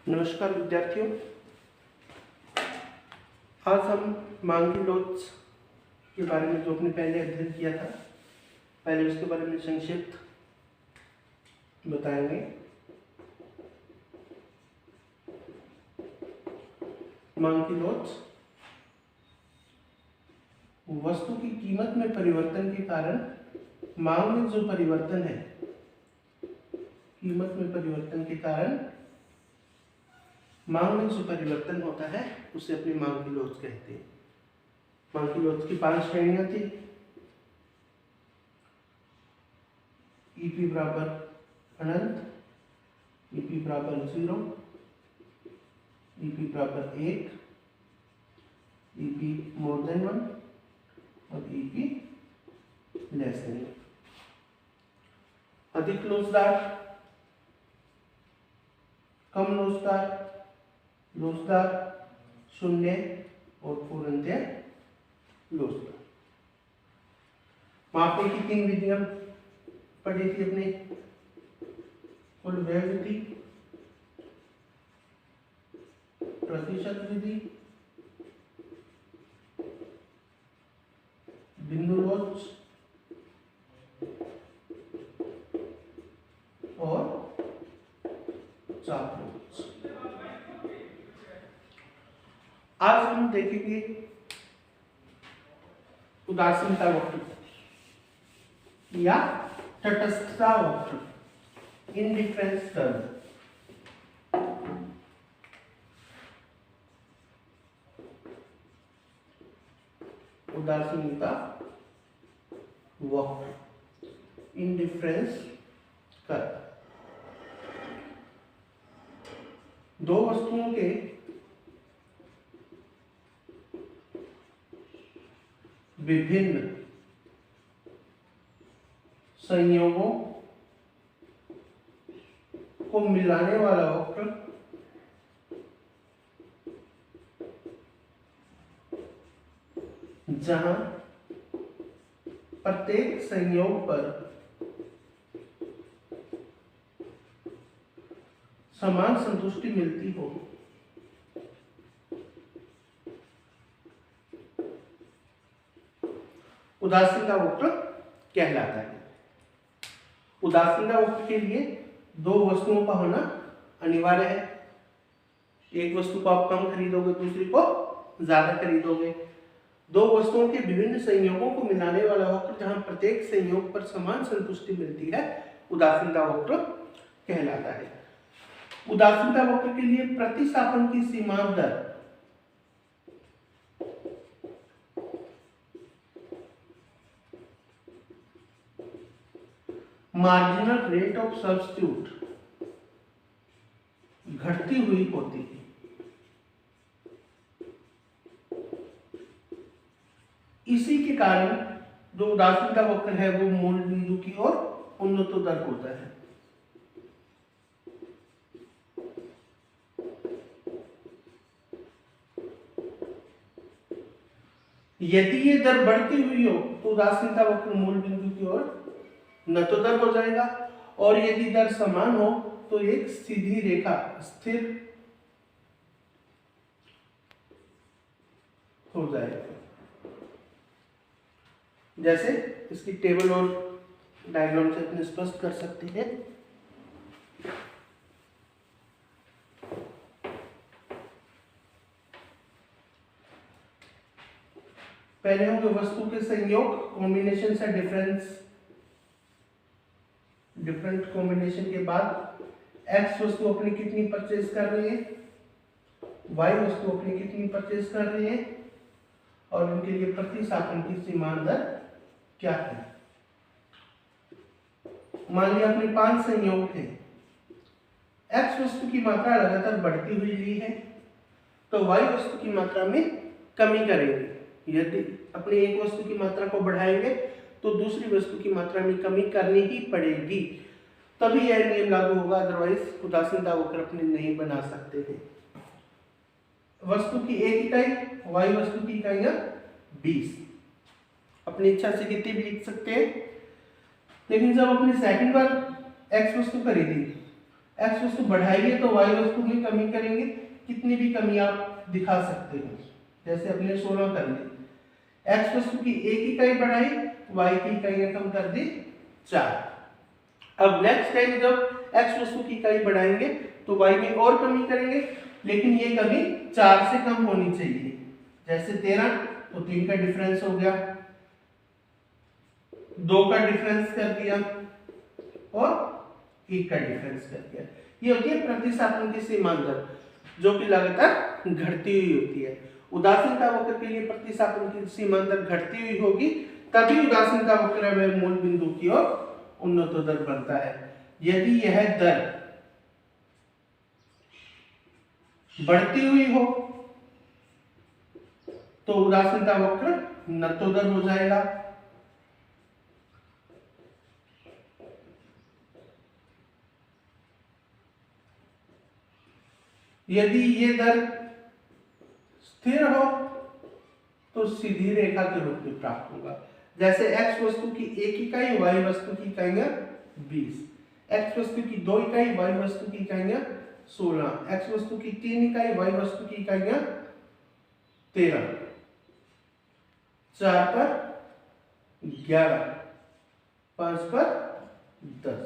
नमस्कार विद्यार्थियों, आज हम मांग की लोच के बारे में जो अपने पहले अध्ययन किया था, पहले उसके बारे में संक्षिप्त बताएंगे। मांग की लोच वस्तु की कीमत में परिवर्तन के कारण मांग में जो परिवर्तन है, कीमत में परिवर्तन के कारण मांग में जो परिवर्तन होता है उसे अपनी मांग की लोच कहते हैं। मांग की लोच की 5 श्रेणियां थी। ईपी बराबर अनंत, ईपी बराबर 0, ईपी बराबर 1, ईपी मोर देन 1 और ईपी लेस देन 1। अधिक लोचदार, कम लोचदार, लोचदार, शून्य और पूर्णतः लोचदार। मापने की 3 विधियां पढ़ी थी अपने। कुल व्यय विधि, प्रतिशत विधि, बिंदु लोच और चाप लोच। आज हम देखेंगे उदासीनता वक्र या तटस्थता वक्र, इंडिफरेंस कर्व। उदासीनता वक्र, इंडिफरेंस कर्व। दो वस्तुओं के विभिन्न संयोगों को मिलाने वाला वक्र जहां प्रत्येक संयोग पर समान संतुष्टि मिलती हो, उदासीनता वक्र कहलाता है। उदासीनता वक्र के लिए दो वस्तुओं का होना अनिवार्य है। एक वस्तु को आप कम खरीदोगे, दूसरी को ज्यादा खरीदोगे। दो वस्तुओं के विभिन्न संयोगों को मिलाने वाला वक्र जहां प्रत्येक संयोग पर समान संतुष्टि मिलती है, उदासीनता वक्र कहलाता है। उदासीनता वक्र के लिए प्रतिस्थापन की सीमांत दर मार्जिनल रेट ऑफ सब्स्टिट्यूट घटती हुई होती है। इसी के कारण जो उदासीनता वक्र है वो मूल बिंदु की ओर उन्नतोत्तर होता है। यदि ये दर बढ़ती हुई हो तो उदासीनता वक्र मूल बिंदु की ओर नतोदर हो जाएगा, और यदि दर समान हो तो एक सीधी रेखा स्थिर हो जाएगा। जैसे इसकी टेबल और डायग्राम से अपने स्पष्ट कर सकते हैं। पहले होंगे वस्तु के संयोग, कॉम्बिनेशन से डिफरेंट कॉम्बिनेशन के बाद एक्स वस्तु अपनी कितनी परचेज कर रही है, वाई वस्तु अपनी कितनी परचेज कर रही है, और उनके लिए प्रतिस्थापन की सीमांत दर क्या है। मान लिया अपने 5 संयोग थे। एक्स वस्तु की मात्रा लगातार बढ़ती हुई ली है, तो वाई वस्तु की मात्रा में कमी करेंगे। यदि अपनी एक वस्तु की मात्रा को बढ़ाएंगे तो दूसरी वस्तु की मात्रा में कमी करनी ही पड़ेगी, तभी यह नियम लागू होगा, अदरवाइज उदासीनता वक्र अपने नहीं बना सकते हैं। वस्तु की एक इकाई, वाई वस्तु की इकाइयां 20, अपनी इच्छा से कितनी भी लिख सकते हैं। लेकिन जब अपनी सेकंड बार एक्स वस्तु खरीदी, x वस्तु बढ़ाइए तो y वस्तु में कमी करेंगे, कितनी भी कमी आप दिखा सकते हो, जैसे अपने 16 कर ली। x वस्तु की 1 इकाई बढ़ाई, y की इकाइयां कम कर दी 4। अब नेक्स्ट टाइम जब x वस्तु की इकाई बढ़ाएंगे तो y में और कमी करेंगे, लेकिन ये कमी 4 से कम होनी चाहिए। जैसे 13 तो 3 का डिफरेंस हो गया, 2 का डिफरेंस कर दिया और 1 का डिफरेंस कर दिया। ये होती है प्रतिस्थापन की सीमांतर, जो कि लगातार घटती हुई होती है। उदासीनता वक्र के लिए प्रतिस्थापन की सीमांतर घटती हुई होगी, तभी उदासीनता वक्र में मूल बिंदु की ओर उन्नतोदर बनता है। यदि यह दर बढ़ती हुई हो तो उदासीनता वक्र नतोदर हो जाएगा। यदि ये दर स्थिर हो तो सीधी रेखा के रूप में प्राप्त होगा। जैसे x वस्तु की 1 इकाई, y वस्तु की इकाइयां 20, x वस्तु की 2 इकाई, y वस्तु की इकाइयां 16, x वस्तु की 3 इकाई, y वस्तु की इकाइयां 13, 4 पर 11, 5 पर 10।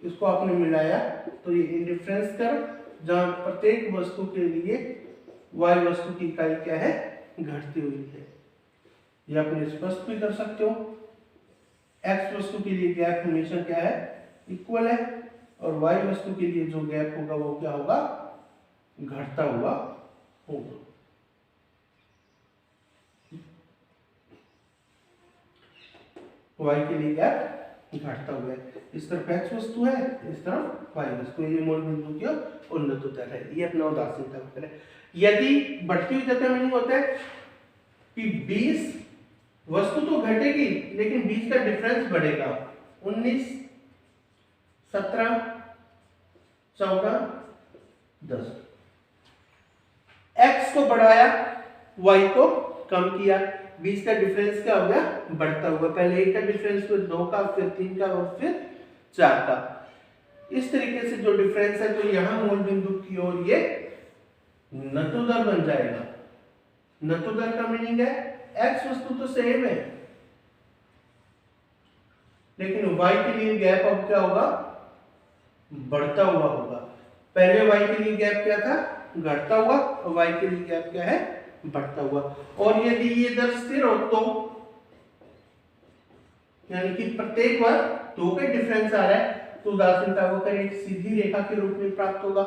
इसको आपने मिलाया तो ये इंडिफरेंस कर्व, जहां प्रत्येक वस्तु के लिए y वस्तु की इकाई क्या है, घटती हुई है। ये आप स्पष्ट भी कर सकते हो। x वस्तु के लिए गैप हमेशा क्या है, इक्वल है, और y वस्तु के लिए जो गैप होगा वो क्या होगा, घटता हुआ होगा। y के लिए गैप घटता हुआ है, इस तरफ x वस्तु है, इस तरफ y वस्तु है। ये मूल बिंदु की उन्नतोदर है, ये अपना उदासीनता वक्र है। यदि बढ़ती हुई दशा में नहीं होता है कि 20 वस्तु तो घटेगी लेकिन 20 का डिफरेंस बढ़ेगा, 19, 17, 14, 10। x को बढ़ाया, y को कम किया, 20 का डिफरेंस क्या हो गया, बढ़ता हुआ। पहले 1 का डिफरेंस, फिर 2 का, फिर 3 का और फिर 4 का। इस तरीके से जो डिफरेंस है तो यहां मूल बिंदु की ओर ये नतोदर बन जाएगा। नतोदर का मीनिंग है x वस्तु तो सेम है, लेकिन y के लिए गैप अब क्या होगा, बढ़ता हुआ होगा। पहले y के लिए गैप क्या था, घटता हुआ, और y के लिए गैप क्या है, बढ़ता हुआ। और यदि ये दर स्थिर हो तो यानी कि प्रत्येक बार 2 का डिफरेंस आ रहा है तो उदासीनता वक्र एक सीधी रेखा के रूप में प्राप्त होगा।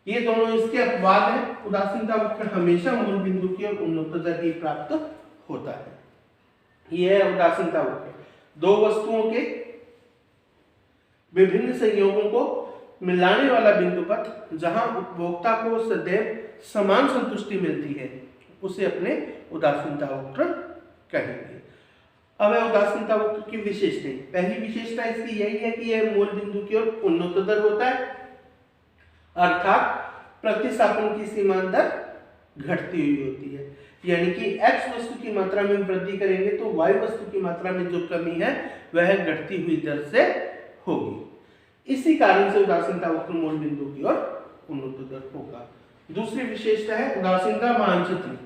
ये दोनों इसके अपवाद है। उदासीनता वक्र हमेशा मूल बिंदु की ओर उन्नतोदर ही प्राप्त होता है। यह है उदासीनता वक्र, दो वस्तुओं के विभिन्न संयोगों को मिलाने वाला बिंदु पथ, जहां उपभोक्ता को सदैव समान संतुष्टि मिलती है, उसे अपने उदासीनता वक्र कहेंगे। अब है उदासीनता वक्र की विशेषताएं। पहली विशेषता इसकी यही है कि यह मूल बिंदु की ओर उन्नतोदर होता है, अर्थात प्रतिस्थापन की सीमांतर घटती हुई होती है। यानी कि x वस्तु की मात्रा में वृद्धि करेंगे तो y वस्तु की मात्रा में जो कमी है वह घटती हुई दर से होगी। इसी कारण से उदासीनता वक्र मूल बिंदु की ओर उन्नतोदर होगा। दूसरी विशेषता है उदासीनता मानचित्र।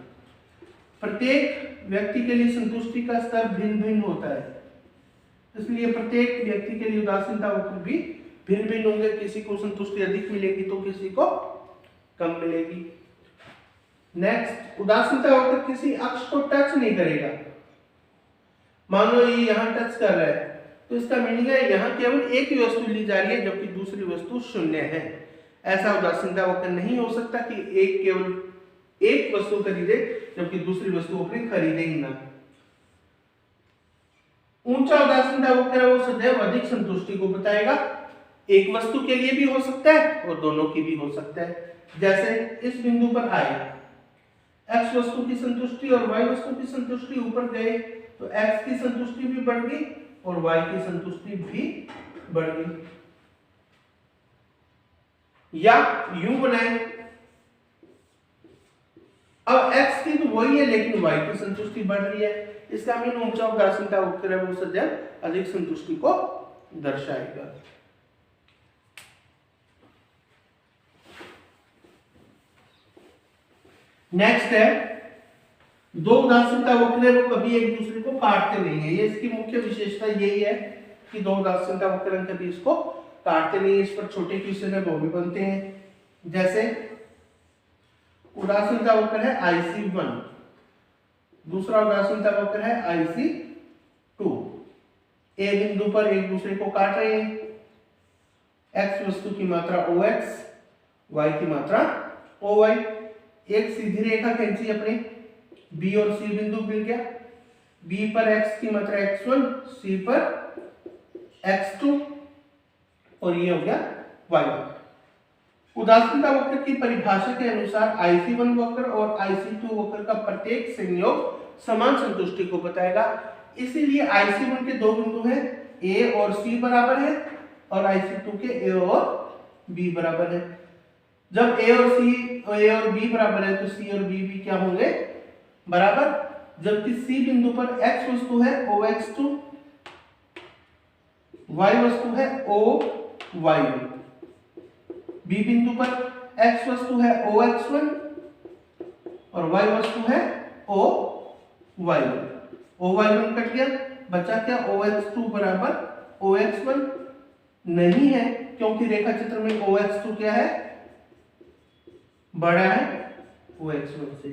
प्रत्येक व्यक्ति के लिए संतुष्टि का स्तर भिन्न भिन्न होता है, इसलिए प्रत्येक व्यक्ति के लिए उदासीनता वक्र भी भिन्न भिन्न होंगे। किसी को संतुष्टि अधिक मिलेगी तो किसी को कम मिलेगी। नेक्स्ट, उदासीनता वक्र किसी अक्ष को टच नहीं करेगा। मान लो ये यहाँ टच कर रहा है तो इसका मीनिंग है यहाँ केवल एक ही वस्तु ली जा रही है जबकि दूसरी वस्तु शून्य है। ऐसा उदासीनता वक्र नहीं हो सकता कि एक केवल एक वस्तु खरीदे जबकि दूसरी वस्तु अपनी खरीदे ही ना। ऊंचा उदासीनता वक्र वो सदैव अधिक संतुष्टि को बताएगा। एक वस्तु के लिए भी हो सकता है और दोनों की भी हो सकता है। जैसे इस बिंदु पर आए, x वस्तु की संतुष्टि और y वस्तु की संतुष्टि ऊपर गए तो x की संतुष्टि भी बढ़ गई और y की संतुष्टि भी बढ़ गई। या यूं बनाए, अब x की तो वही है लेकिन y की संतुष्टि बढ़ रही है। इसका मीन ऊंचा उदासीनता वक्र है वो सदैव अधिक संतुष्टि को दर्शाएगा। नेक्स्ट है, दो उदासीनता वक्र है वो कभी एक दूसरे को काटते नहीं है। ये इसकी मुख्य विशेषता यही है कि दो उदासीनता वक्र कभी इसको काटते नहीं है। इस पर छोटे क्वेश्चन है वो भी बनते हैं। जैसे उदासीनता वक्र है IC1, दूसरा उदासीनता वक्र है IC2। ए बिंदु पर एक दूसरे को काट रहे हैं। x वस्तु की मात्रा OX, y की मात्रा OY। एक सीधी रेखा खींची अपने, B और C बिंदु मिल गया। B पर x की मात्रा x1, C पर x2 और ये हो गया y1। उदासीनता वक्र की परिभाषा के अनुसार IC1 वक्र और IC2 वक्र का प्रत्येक संयोग समान संतुष्टि को बताएगा। इसीलिए IC1 के दो बिंदु हैं, A और C बराबर है, और IC2 के A और B बराबर है। जब A और B बराबर है तो C और B भी क्या होंगे, बराबर। जबकि C बिंदु पर x वस्तु है OX2, y वस्तु है OY1। B बिंदु पर x वस्तु है OX1 और y वस्तु है OY1। OY1 कट गया, बचा क्या, OX2 बराबर OX1 नहीं है, क्योंकि रेखा चित्र में OX2 क्या है, बड़ा है OX1 से।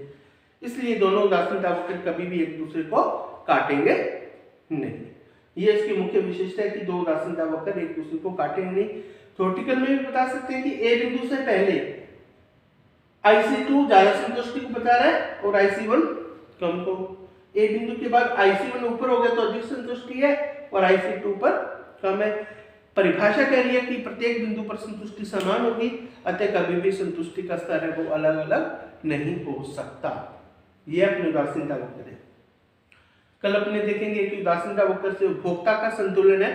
इसलिए दोनों उदासीनता वक्र कभी भी एक दूसरे को काटेंगे नहीं। ये इसकी मुख्य विशेषता है कि दो उदासीनता वक्र एक दूसरे को काटेंगे नहीं। थ्योरेटिकल में भी बता सकते हैं कि ए बिंदु से पहले IC2 ज्यादा संतुष्टि को बता रहा है और IC1 कम को। ए बिंदु के बाद IC1 ऊपर हो गया तो अधिक संतुष्टि है और IC2 पर कम है। परिभाषा कह रही है कि प्रत्येक बिंदु पर संतुष्टि समान होगी, अतः कभी भी संतुष्टि का स्तर है वो अलग अलग नहीं हो सकता। ये अपनी उदासीनता वक्र है। कल अपने देखेंगे कि उदासीनता वक्र से उपभोक्ता का संतुलन है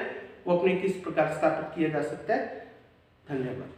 वो अपने किस प्रकार स्थापित किया जा सकता है। धन्यवाद।